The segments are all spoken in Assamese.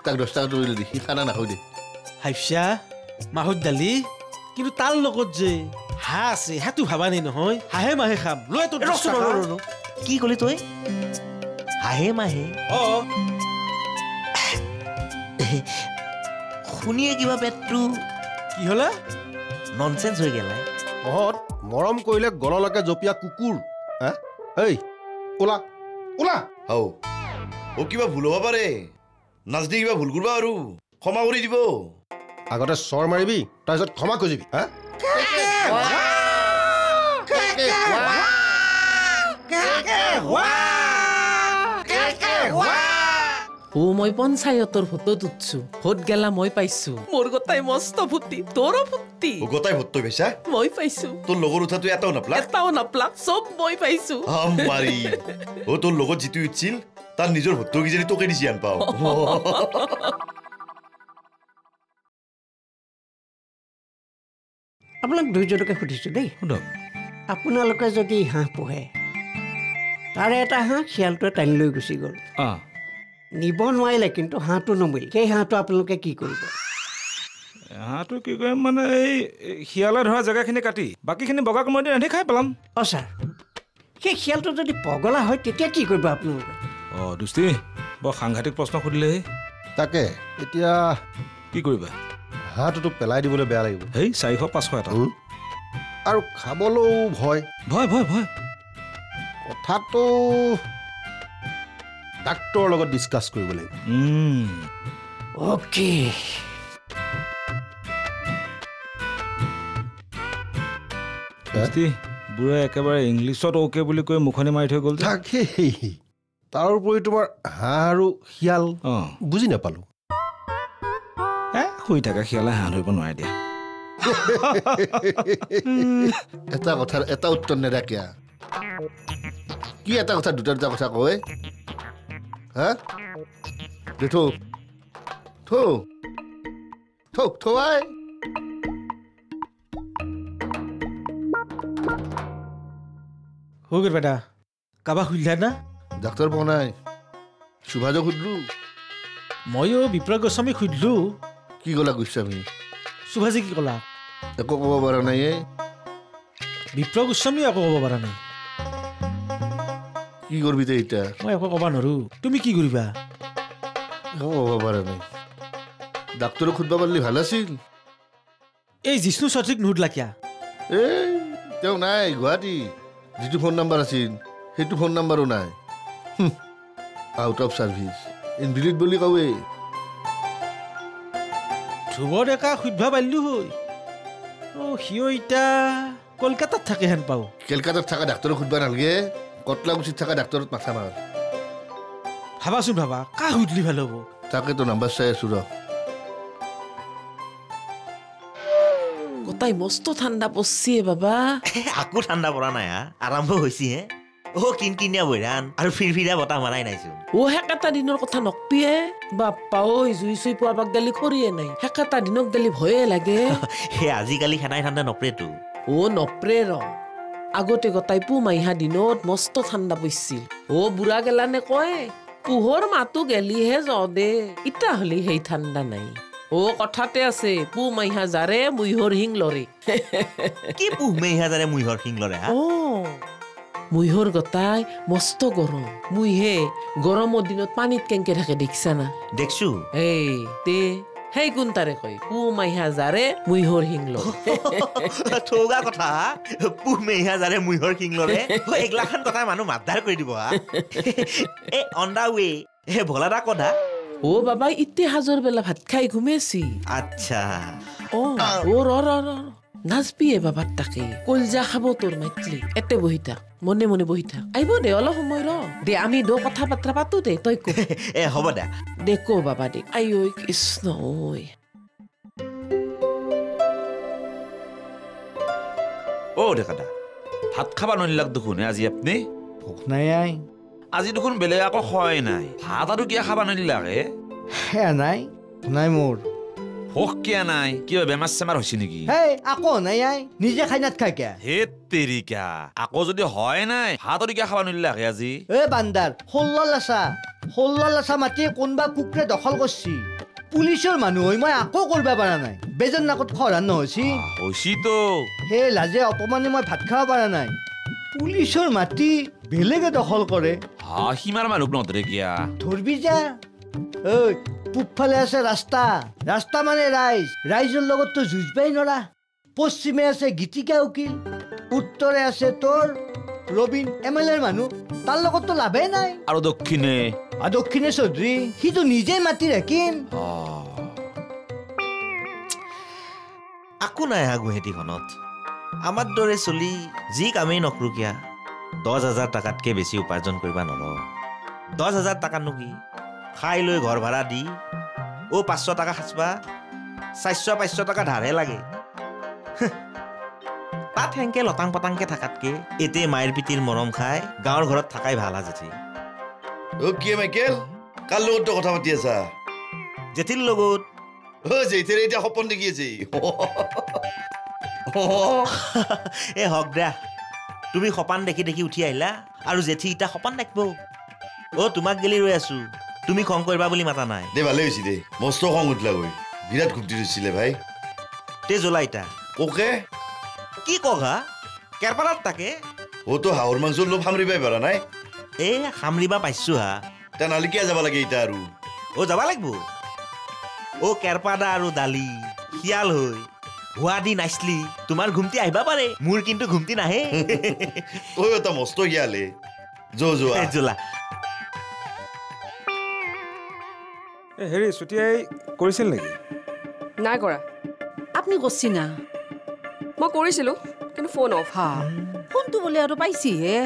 তাক 10 টাকা তুলি দি খানা নাখাও দে হাইফা মাহত দালি কিন্তু তাৰ লগত যে হাঁহ আছে হাঁহটো ভাবা নাই নহয় হাঁহে মাহে খাম লৈ তোৰ কি কলি তই হাঁহে মাহে শুনিয়ে কিবা পেটটো কি হলা ননসেন্স হৈ গেল তহঁত মৰম কৰিলে গললৈকে জপিয়া কুকুৰ এই ওলা ওলা হাও ও কিবা ভুল হ'ব পাৰে নাজদি কিবা ভুল কৰবা আৰু ক্ষমা কৰি দিব আগতে চৰ মাৰিবি তাৰপিছত ক্ষমা খুজিবি মই পঞ্চায়তৰ ফটো তুলছো ভোট গেলা মই পাইছো মোৰ গোটাই মস্ত ফুটি তোৰো ফুটি গোটাই ভোট তই পাইছা মই পাইছো তোৰ লগৰ উঠাটো এটাও নাপলা চব মই পাইছো মাৰি ও তোৰ লগত যিটো ইচ্ছিল তাৰ নিজৰ ভোটটো কিজানি তোকে দিছি আন পাও আপোনাক ধৈৰ্যটোকে সুধিছো দেই আপোনালোকে যদি হাঁহ পোহে তাৰে এটা হাঁহ শিয়ালটোৱে টানি লৈ গুচি গ'ল নিব নোৱাৰিলে কিন্তু হাঁহটো নমৰিল সেই হাঁহটো আপোনালোকে কি কৰিব হাঁহটো কি কৰিম মানে এই শিয়ালে ধৰা জেগাখিনি কাটি বাকীখিনি বগা কোমোৰা দি ৰান্ধি খাই পেলাম ছাৰ সেই শিয়ালটো যদি পগলা হয় তেতিয়া কি কৰিব আপোনালোকে দুষ্টি বৰ সাংঘাতিক প্ৰশ্ন সুধিলে তাকে এতিয়া কি কৰিবা হাঁহটোতো পেলাই দিবলৈ বেয়া লাগিব সেই 400-500 এটা আৰু খাবলৈও ভয় ভয় ভয় ভয় কথাটো ডাক্তৰৰ লগত ডিছকাছ কৰিব লাগিব অ'কে বুঢ়াই একেবাৰে ইংলিছত অ'কে বুলি কৈ মুখনি মাৰি থৈ গ'ল তাকেই তাৰ উপৰি তোমাৰ হাঁহ আৰু শিয়াল বুজি নাপালো শুই থাকে শিয়ালে হাঁহ ধৰিব নোৱাৰে দিয়া এটা কথাৰ এটা উত্তৰ নেদা কিয়া কি এটা কথা দুটা কথা কয় হা দে থৌ থৌৱাই হৈ গ'ল বেটা কাৰোবাক সুধিলা না ডাক্তৰ পোৱা নাই সুভাজক সুধিলো ময়ো বিপ্লৱ গোস্বামীক সুধিলো কি ক'লা গোস্বামী সুভাজে কি ক'লা একো ক'ব পৰা নাই বিপ্লৱ গোস্বামী একো ক'ব পৰা নাই কি কৰবি তই এতিয়া মই একো ক'ব নোৱাৰো তুমি কি কৰিবা একো ক'ব পৰা নাই ডাক্তৰক সুধিব পাৰিলে ভাল আছিল এই জিষ্ণু চৌধুৰীক নুসুধিলা কিয়া তেওঁ নাই গুৱাহাটী যিটো ফোন নাম্বাৰ আছিল সেইটো ফোন নাম্বাৰো নাই আউট অফ ছাৰ্ভিচ ইনভিলিড বুলি কওঁৱে ধ্ৰুৱ ডেকা সুধিব পাৰিলো হয় সিও এতিয়া কলকাতাত থাকে হেন পাওঁ কলকাতাত থকা ডাক্তৰক সুধিব নালাগে কটলাগুচিত থকা ডাক্তৰত মাথা মাৰ ভাবাচোন ভাবা কাক সুধিলি ভাল হ'ব তাকেতো নাম্বাৰ চাই আছো ৰ গোটাই মস্ত ঠাণ্ডা পৰছি বাবা আকো ঠাণ্ডা পৰা নাই আৰম্ভ হৈছে কিনকিনীয়া বৈৰাণ আৰু ফিৰফিৰা বতাহ মাৰাই নাইচোন সেকেটা দিনৰ কথা নকপিয়ে বাপ্পা ঐ জুই চুই পোৱাবাক গালি খৰিয়ে নাই সেকেটা দিনক গালি ভয়ে লাগে সেই আজিকালি সেনাই ঠাণ্ডা নপৰেতো নপৰে ৰ আগতে গোটাই পুমাইহা দিনত মস্ত ঠাণ্ডা পৰিছিল বুঢ়া গেলানে কয় পোহৰ মাতো গেলিহে য দে ইটা হলি সেই ঠাণ্ডা নাই কথাতে আছে পুমাইহা যাৰে মুইহৰ শিং লৰে কি পুহমেইহা যাৰে মুইহৰ শিং লৰে মুইহৰ গোটাই মস্ত গৰম মুইহে গৰমৰ দিনত পানীত কেংকে থাকে দেখিছা না দেখছো সেই কোন তাৰে কয় পুমাইহা যাৰে মুইহৰ শিং লৰে ঠৌগা কথা পুহমেইহা যাৰে মুইহৰ শিং লৰে এইগিলাখান কথা মানুহ মাতদাৰ কৰি দিব অন দা ৱে ভোলাদা কদা বাবা ইতিহাজৰ বেলা ভাত খাই ঘুমেছি আচ্ছা নাচবিয়ে বাবাৰ তাকে কলজা খাব তোৰ মাতলি এতে বহি থাক মনে মনে বহি থাক আহিব দে অলপ সময় দে আমি কথা বাৰ্তা পাতো দে তই ক হ'ব দে ক বাবা দে আই ঐ কৃষ্ণ ডেকাদা ভাত খাবা নলিলাক দেখোন আজি আপনি ভোক নাই আজি দেখোন বেলেগ আকৌ খোৱাই নাই ভাত আৰু কিয় খাবা নলিলাকে নাই মোৰ ভোক কিয় নাই কিয় বেমাৰ চেমাৰ হৈছে নেকি আকৌ নাই নিজে খাই নাত খাই কিয়া হে তেৰিকা আকৌ যদি হয় নাই ভাত আৰু কিয় খাবা নলিলাকে আজি বান্দাৰ 16 লেচা ষোল্ল লাচা মাটি কোনোবা কুকুৰে দখল কৰিছি পুলিচৰ মানুহ হৈ মই আকৌ কৰিব পৰা নাই বেজৰ নাকত খৰান নহৈছি হৈছিতো সেই লাজে অপমানে মই ভাত খাব পৰা নাই পুলিচৰ মাটি বেলেগে দখল কৰে সীমাৰ মানুহ নধৰে কিয়া ধৰবি যা ঐ পূবফালে আছে ৰাস্তা ৰাস্তা মানে ৰাইজৰ লগততো যুঁজবাই নৰা পশ্চিমে আছে গীতিকা উকিল উত্তৰে আছে তোৰ ৰবীন MLA মানুহ তাৰ লগততো লাভেই নাই আৰু দক্ষিণে চৌধুৰী সিটো নিজে মাতি ৰাখিম আকো নাই গুৱাহাটীখনত আমাৰ দৰে চলি যি কামেই নকৰো কিয়া 10,000 টকাতকে বেছি উপাৰ্জন কৰিব নোৱাৰো 10,000 টকানো কি খাই লৈ ঘৰ ভাড়া দি 500 টকা সাঁচবা 400-500 টকা ধাৰহে লাগে তাত হেংকে লতাং পতাংকে থাকাতকে এতে মায়েৰ পিতিৰ মৰম খাই গাঁৱৰ ঘৰত থাকাই ভাল জেঠি কি মাইকেল কাৰ লগত কথা পাতি আছা জেঠিৰ লগত জেঠিৰ এতিয়া সপোন দেখি আছে হক দা তুমি সপান দেখি দেখি উঠি আহিলা আৰু জেঠি ইটা সপান দেখব তোমাক গেলি ৰৈ আছো তুমি খং কৰিবা বুলি মাতা নাই দে ভালে হৈছে দে মস্ত খং উঠলা গৈ বিৰাট ঘুমটি দিছিলে ভাই তে জ্বলা ইটা ওকে কি কগা কেৰপাৰাত তাকে তো হাঁহৰ মাংস লোভ সামৰিবাই পাৰা নাই সামৰিবা পাইছো হা তেনেহ'লে কিয় যাব লাগে এতিয়া আৰু যাব লাগিব কেৰপাদা আৰু দালি শিয়াল হৈ হোৱা দি নাচলি তোমাৰ ঘুমটি আহিবা পাৰে মোৰ কিন্তু ঘুমটি নাহে তই এটা মস্ত শিয়ালে জ্বলা হেৰি চুটিয়াই কৰিছিল নেকি নাই কৰা আপুনি কৰছি না মই কৰিছিলোঁ কিন্তু ফোন অফ ফোনটো বোলে আৰু পাইছিহে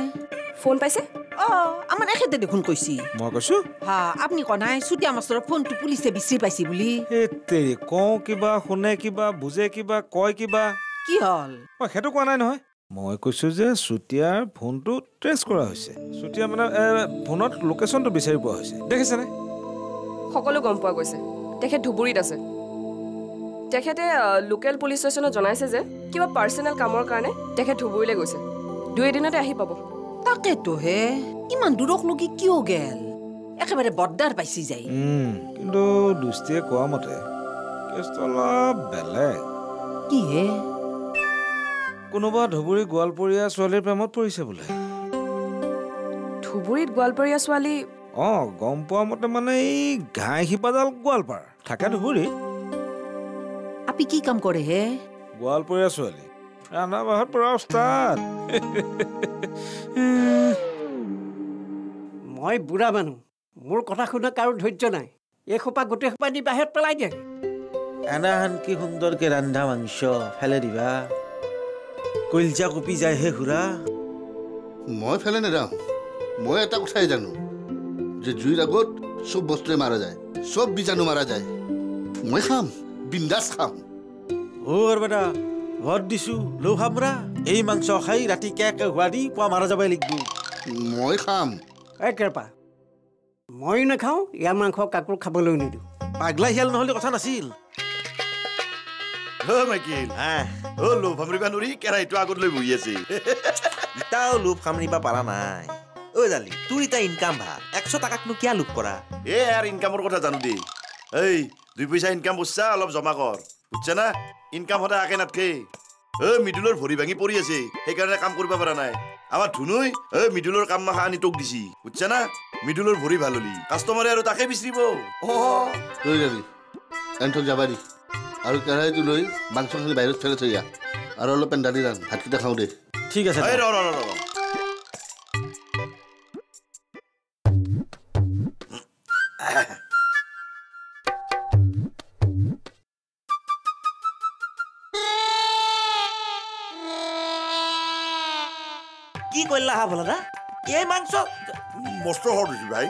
ফোন পাইছে আমাৰ এখেতে দেখোন কৈছি মই কৈছো আপুনি কোৱা নাই চুতীয়া মাষ্টৰৰ ফোনটো পুলিচে বিচাৰি পাইছি বুলি কওঁ কিবা শুনে কিবা বুজে কিবা কয় কিবা কি হ'ল মই সেইটো কোৱা নাই নহয় মই কৈছো যে চুতীয়াৰ ফোনটো ট্ৰেচ কৰা হৈছে চুতীয়া মানে ফোনত লোকেশ্যনটো বিচাৰি পোৱা হৈছে দেখিছেনে সকলো গম পোৱা গৈছে তেখেত ধুবুৰীত আছে তেখেতে লোকেল পুলিচ ষ্টেচনত জনাইছে যে কিবা পাৰ্চনেল কামৰ কাৰণে তেখেত ধুবুৰীলৈ গৈছে 2 দিনতে আহি পাব তাকেতো হে ইমান দূৰক লগি কিয় গেল একেবাৰে বৰ্ডাৰ পাইছি যায় কিন্তু দুষ্টিয়ে কোৱা মতে কেছটো অলপ বেলেগ কি হে কোনোবা ধুবুৰী গোৱালপৰীয়া ছোৱালীৰ প্ৰেমত পৰিছে বোলে ধুবুৰীত গোৱালপৰীয়া ছোৱালী গম পোৱা মতে মানে এই ঘাই শিপাডাল গোৱালপাৰ থাকে ধুবুৰী আপি কি কাম কৰে হে গোৱালপৰীয়া ছোৱালী ৰান্ধা বাঢ়াত পৰা উস্তাদ মই বুঢ়া মানুহ মোৰ কথা শুনা কাৰো ধৈৰ্য নাই এই সোপা গোটেই সোপা দি বাহিৰত পেলাই দিয়ে এনাহান কি সুন্দৰকে ৰান্ধা মাংস ফেলে দিবা কলজা কপি যায় হে খুৰা মই ফেলে নেদাম মই এটা কথাই জানো যে জুইৰ আগত চব বস্তুৱে মাৰা যায় চব বীজাণু মাৰা যায় মই খাম বিন্দাছ খাম বেটা ভৰ দিছো লো খামৰা এই মাংস খাই ৰাতি কেকে হোৱা দি পুৱা মাৰা যাবই লাগিব মই খাম কেৰপা মই নাখাওঁ ইয়াৰ মাংস কাকো খাবলৈ নিদিওঁ পাগলা শিয়াল নহ'লে কথা নাছিল মাইকেল লোভ সামৰিবা নোৱাৰি কেৰাহীটো আগত লৈ বহি আছে ইটাও লোভ সামৰিবা পাৰা নাই জালি তোৰ ইটা ইনকাম ভাল 100 টকাকনো কিয় লোভ কৰা আৰু ইনকামৰ কথা জানো দেই 2 পইচা ইনকাম কৰছা অলপ জমা কৰ বুজছা না ইনকাম সদায় আকে নাথকে মিডুলৰ ভৰি ভাঙি পৰি আছে সেইকাৰণে কাম কৰিব পৰা নাই আমাৰ ধুনুই মিডুলৰ কাম মাখা আনি তোক দিছি বুজছা না মিডুলৰ ভৰি ভাল হলি কাষ্টমাৰে আৰু তাকে বিচাৰিব লৈ যাবি এনথক যাবা দি আৰু কেৰাহীটো লৈ মাংসখিনি বাহিৰত ফেলে থৈ যা আৰু অলপ দালি ৰান্ধ ভাতকেইটা খাওঁ দে ঠিক আছে কি কইলা হা ভলা এই মাংস মস্ত হৰ দিছি ভাই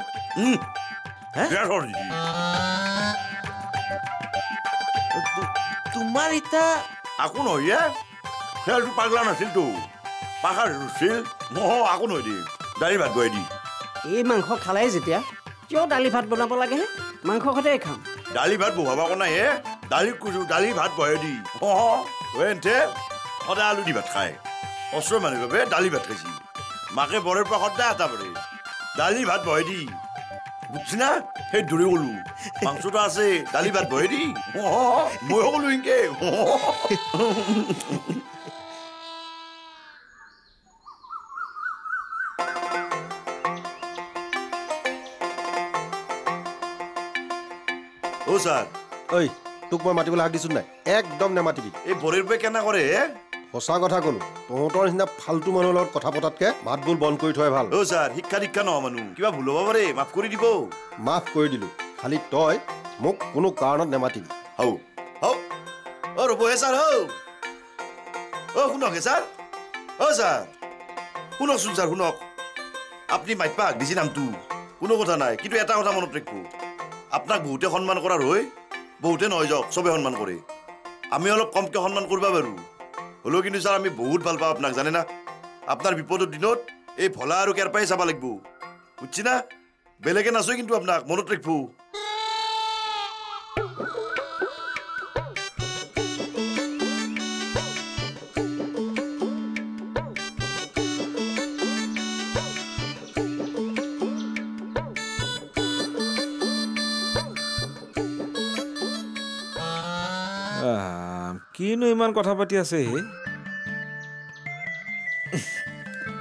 তোমাৰ ইটা আকো নহয় খেলটো পাগলা নাছিলতো পাহাৰ ৰুছিল আকো নহয় দি দালি ভাত বহাই দি এই মাংস খালাই যেতিয়া কিয় দালি ভাত বনাব লাগে হে মাংস সদায় খাম দালি ভাত বহাব নাই হে দালি কৈছো দালি ভাত বহাই দি এনতে সদায় আলু দি ভাত খায় অস্ত্ৰ মানুহ বাবে দালি ভাত খাইছি মাকে বৰৰ পৰা সদায় এটা পৰে দালি ভাত বহাই দি বুঝছি না সেই দৌৰি গ'লো মাংসটো আছে দালি ভাত বহে দি ময়ো গ'লো ইনকে অ' ছাৰ ঐ তোক মই মাতিবলৈ হাক দিছোঁ নাই একদম নেমাতিবি এই বৰীৰ পৰা কেনে কৰে সঁচা কথা ক'লো তহঁতৰ নিচিনা ফাল্টু মানুহৰ লগত কথা পতাতকৈ মাত বোল বন্ধ কৰি থোৱাই ভাল অ' ছাৰ শিক্ষা দীক্ষা নহয় মানুহ কিবা ভুল হ'ব পাৰে মাফ কৰি দিব মাফ কৰি দিলোঁ খালি তই মোক কোনো কাৰণত নেমাতিবি হৌ হৌ অ' ৰ'বহে ছাৰ হৌ অ' শুনকহে ছাৰ অ' ছাৰ শুনকচোন ছাৰ শুনক আপুনি মাতিব হাক দিছে নামটো কোনো কথা নাই কিন্তু এটা কথা মনত ৰাখিব আপোনাক বহুতে সন্মান কৰাৰ হৈ বহুতে নহয় যাওক চবে সন্মান কৰে আমি অলপ কমকৈ সন্মান কৰিব পাৰোঁ হ'লেও কিন্তু ছাৰ আমি বহুত ভাল পাওঁ আপোনাক জানে না আপোনাৰ বিপদৰ দিনত এই ভলা আৰু কেৰপাই চাব লাগিব বুজিছি না বেলেগে নাচয় কিন্তু আপোনাক মনত ৰাখিব কিনো ইমান কথা পাতি আছে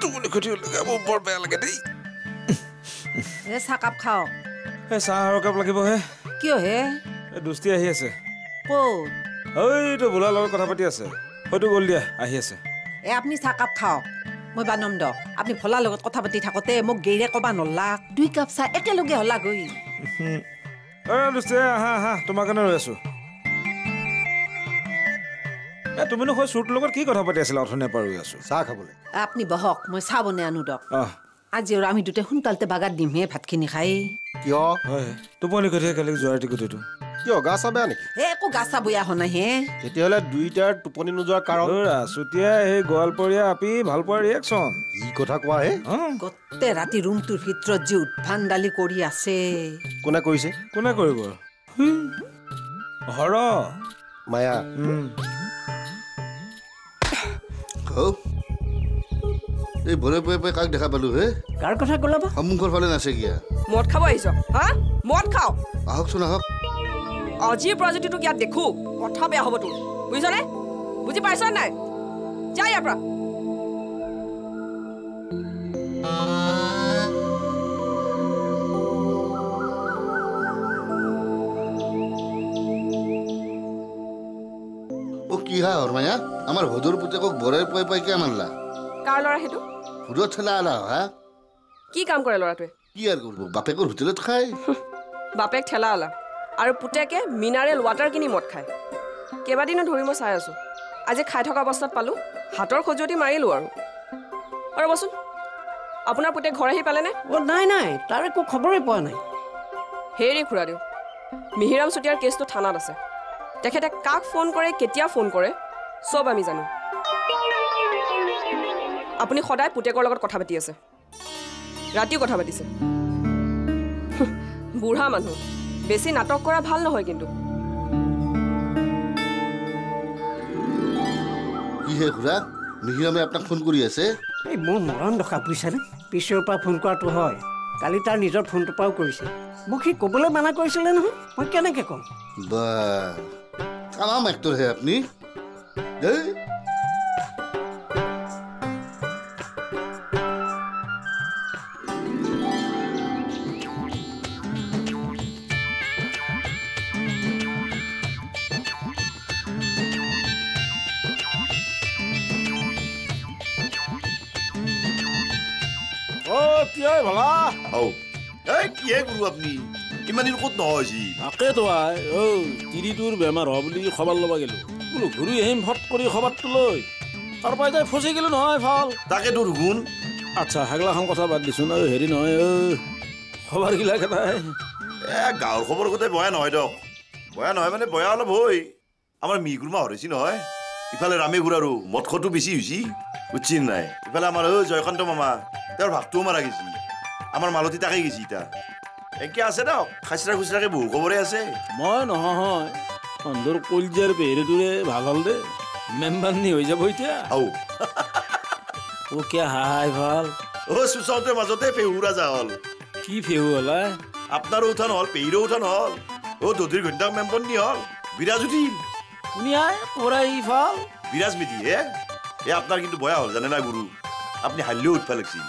টোপনি খতি মোৰ বৰ বেয়া লাগে দেই চাহকাপ খাওক চাহ আৰু কাপ লাগিবহে কিয় হে দুষ্টি আহি আছে ক'ত ঐতো বোলাৰ লগত কথা পাতি আছে হয়তো গ'ল দিয়া আহি আছে আপুনি চাহকাপ খাওক মই বানম দক আপুনি ভলাৰ লগত কথা পাতি থাকোঁতে মোক গেইৰে ক'বা নলাক 2 কাপ চাহ একেলগে হলা গৈ দুষ্টি আহা আহা তোমাৰ কাৰণে ৰৈ আছো তুমিনো হয় চুৰটোৰ লগত কি কথা পাতি আছিলা অথনিৰ পৰা ৰৈ আছো চাহ খাবলৈ আপুনি বহক মই চাহ বনাই আনো দক আজি আৰু আমি দুটা সোনকালতে বাগাত দিমহে ভাতখিনি খাই কিয় হয় টোপনি খতি কালি যোৱাৰ টিকটিটো কিয় গা চা বেয়া নেকি একো গা চা বেয়া হোৱা নাই হে তেতিয়াহ'লে দুইটাৰ টোপনি নোযোৱাৰ কাৰণ চুতীয়া সেই গোৱালপৰীয়া আপি ভাল পোৱা ৰিয়েকশ্যন কি কথা কোৱা হে গোটেই ৰাতি ৰুমটোৰ ভিতৰত যি উৎভান দালি কৰি আছে কোনে কৰিছে কোনে কৰিব হৰ মায়া এই ভৰে ভৰে কাক দেখা পালো হে কাৰ কথা ক'লা বা সন্মুখৰ ফালে নাছে কিয়া মদ খাব আহিছ হা মদ খাও আহকচোন আহক আজিৰ পৰা যদি তোক ইয়াত দেখো কথা বেয়া হ'ব তোৰ বুজিছনে বুজি পাইছ নাই যা ইয়াৰ পৰা কি হা হৰমায়া আমাৰ হদুৰ পুতেকক বৰাই পাই পাই কিয় মানলা কাৰ ল'ৰা সেইটো হুদত ঠেলা আলা হা কি কাম কৰে ল'ৰাটোৱে কি আৰু কৰিব বাপেকৰ হোটেলত খায় বাপেক ঠেলা আলা আৰু পুতেকে মিনাৰেল ৱাটাৰ কিনি মদ খায় কেইবাদিনো ধৰি মই চাই আছোঁ আজি খাই থকা অৱস্থাত পালোঁ হাতৰ খজুৱতি মাৰিলোঁ আৰু ৰ'বচোন আপোনাৰ পুতেক ঘৰ আহি পালেনে নাই নাই তাৰ একো খবৰেই পোৱা নাই হেৰি খুৰাদেউ মিহিৰাম চুতীয়াৰ কেছটো থানাত আছে তেখেতে কাক ফোন কৰে কেতিয়া ফোন কৰে চব আমি জানো আপুনি সদায় পুতেকৰ লগত কথা পাতি আছে ৰাতিও কথা পাতিছে বুঢ়া মানুহ বেছি নাটক কৰা ভাল নহয় কিন্তু কিহে খুৰা মিহিৰামে আপোনাক ফোন কৰি আছে এই মোৰ মৰণ দেখা বুজিছানে পিছৰ পৰা ফোন কৰাটো হয় কালি তাৰ নিজৰ ফোনটোৰ পৰাও কৰিছে মোক সি ক'বলৈ মানা কৰিছিলে নহয় মই কেনেকৈ ক'ম বা কামাম এক্টৰ হে আপুনি দেই ভলা কিহে কৰো আপুনি ইমান দিন ক'ত নহয়ছি তাকেতো তিৰিটোৰ বেমাৰ হোৱা বুলি খবৰ ল'ব গেলো বোলো ঘূৰি আহিম ফট কৰি খবৰটো লৈ তাৰ পৰা যাই ফচি গেলো নহয় ভাল তাকেতো ৰুগুণ আচ্ছা সেইগিলাখন কথা বাদ দিছোঁ নহয় হেৰি নহয় খবৰগিলাক এটাই গাঁৱৰ খবৰ গোটেই বয়া নহয় দিয়ক বয়া নহয় মানে বয়া অলপ হয় আমাৰ মিগুৰমা হৰিছি নহয় ইফালে ৰামে ঘূৰাৰো মদ খটো বেছি হৈছি বুজিছি নাই ইফালে আমাৰ জয়কান্ত মামা তেওঁৰ ভাগটোও মাৰা গেছি আমাৰ মালতী তাকে গেছি ইতা একে আছে দিয়ক খাচৰা খুচৰাকে বহু খবৰে আছে মই নহয় অন্ধৰ কলজাৰ পেহেৰিটোৰে ভাল হ'ল দে মেম্বাৰনি হৈ যাব এতিয়া কিয় হাই ভাল চুচাওঁতে মাজতে ফেহু ৰাজা হ'ল কি ফেহু হলা আপনাৰো উঠা নহ'ল পেহীৰো উঠা নহ'ল দধিৰ ঘণ্টাক মেম্বৰ নি হ'ল বিৰাজ উঠিল বিৰাজ মিতি আপনাৰ কিন্তু বয়া হ'ল জানে না গুৰু আপুনি হাৰিলেও উঠবা লাগিছিল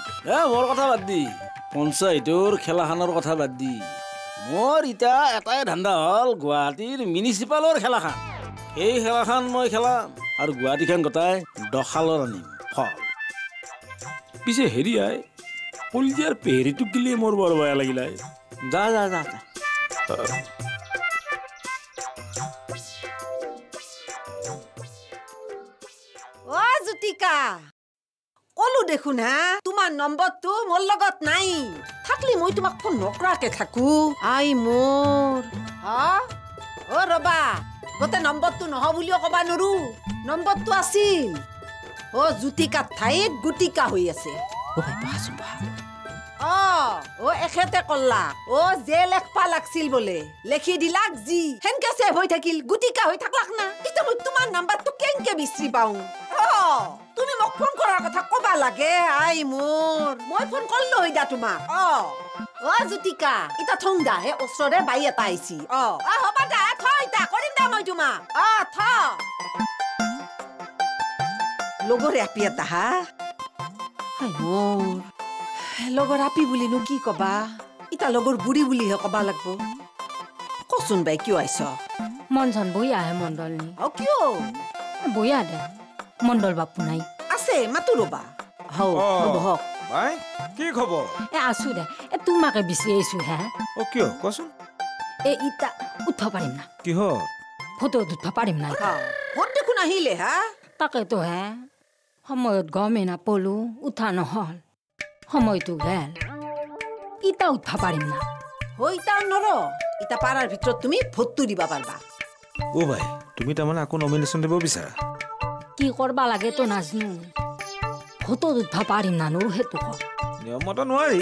মোৰ কথা বাদ দি পঞ্চায়তৰ খেলাখনৰ কথা বাদ দি মোৰ এতিয়া এটাই ধান্দা হ'ল গুৱাহাটীৰ মিউনিচিপালৰ খেলাখন সেই খেলাখন মই খেলাম আৰু গুৱাহাটীখন গোটাই দখালৰ আনিম ফল পিছে হেৰি আই কলিয়াৰ পেহেৰিটোক দিলে মোৰ বৰ বেয়া লাগিলে যা যা যা জ্যোতিকা কলো দেখোন হা তোমাৰ নম্বৰটো মোৰ লগত নাই থাকলি মই তোমাক ফোন নকৰাকে থাকো আই মোৰ ৰবা গোটেই নম্বৰটো নহ বুলিও কবা নৰো নম্বৰটো আছিল জ্যোতিকাৰ ঠাইত গুটিকা হৈ আছে এখেতে কল্লা যে লেখবা লাগছিল বোলে লেখি দিলাক যি হেনকে চেভ হৈ থাকিল গুটিকা হৈ থাকলাক না এতিয়া মই তোমাৰ নাম্বাৰটো কেনকে বিচাৰি পাওঁ তুমি মোক ফোন কৰাৰ কথা কবা লাগে আই মোৰ মই ফোন কৰিলো হৈ দা তোমাক জ্যোতিকা ইতা থং দা হে ওচৰৰে বাই এটা আহিছি হবা দা থ ইতা কৰিম দা মই তোমাক থ লগৰে আপি এটা হা আই মোৰ লগৰ আপি বুলিনো কি কবা ইতা লগৰ বুঢ়ী বুলিহে কবা লাগব কচোন বাই কিয় আহিছ মনজন বহিয়া হে মণ্ডল নি কিয় বহিয়া দে মণ্ডল বাপু নাই আছে মাতো ৰবা বহক ভাই কি খবৰ আছো দে তোমাকে বিচাৰি আহিছো হে কিয় কচোন ইতা উঠবা পাৰিম না কিহ ফটো উঠবা পাৰিম না ভোট দেখোন আহিলে হা তাকেতো হে সময়ত গমেই নাপলো উঠা নহল সময়টো গেল ইতা উঠবা পাৰিম না ইতা নৰ ইতা পাৰাৰ ভিতৰত তুমি ভোটটো দিবা পাৰবা ভাই তুমি তাৰমানে আকৌ নমিনেশ্যন দিব বিচাৰা কি কৰবা লাগে তো নাজনো ফটো উঠবা পাৰিম না নৰো সেইটো ক নিয়মত নোৱাৰি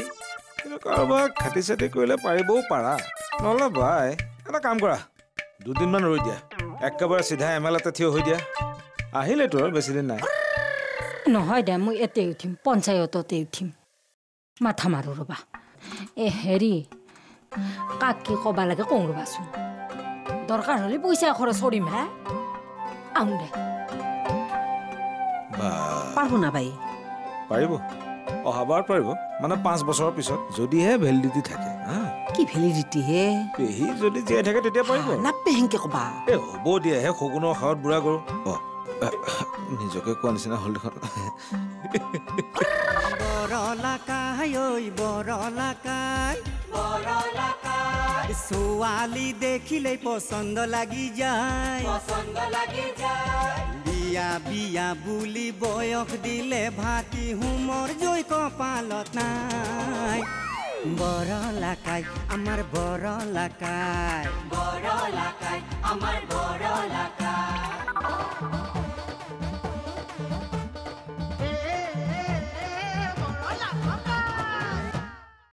কিন্তু কাৰোবাক খাটি চাটি কৰিলে পাৰিবও পাৰা নহ'লে ভাই এটা কাম কৰা দুদিনমান ৰৈ দিয়া একেবাৰে চিধা MLA থিয় হৈ দিয়া আহিলে তোৰ বেছি দিন নাই নহয় দে মই এতে উঠিম পঞ্চায়ততে উঠিম মাথা মাৰো ৰবা হেৰি কাক কি ক'বা লাগে কওঁ ৰবাচোন দৰকাৰ হ'লে পইচা খৰচ কৰিম হে আহোঁ দে পাৰব না বাই পাৰিব অহাবাৰ পাৰিব মানে 5 বছৰৰ পিছত যদিহে ভেলিডিটি থাকে কি ভেলিডিটি হে পেহী যদি জীয়াই থাকে তেতিয়া পাৰিব নাপে হেংকে কবা হ'ব দিয়া হে সগুণৰ খাৱত বুঢ়া কৰো নিজকে কোৱা নিচিনা হ'ল দেখোন ছোৱালী দেখিলেই পচন্দ লাগি যায় বিয়া বিয়া বুলি বয়স দিলে ভাতি হুমৰ জৈ কপালত নাই বৰলাকাই আমাৰ বৰলাকাই আমাৰ বৰলাকাই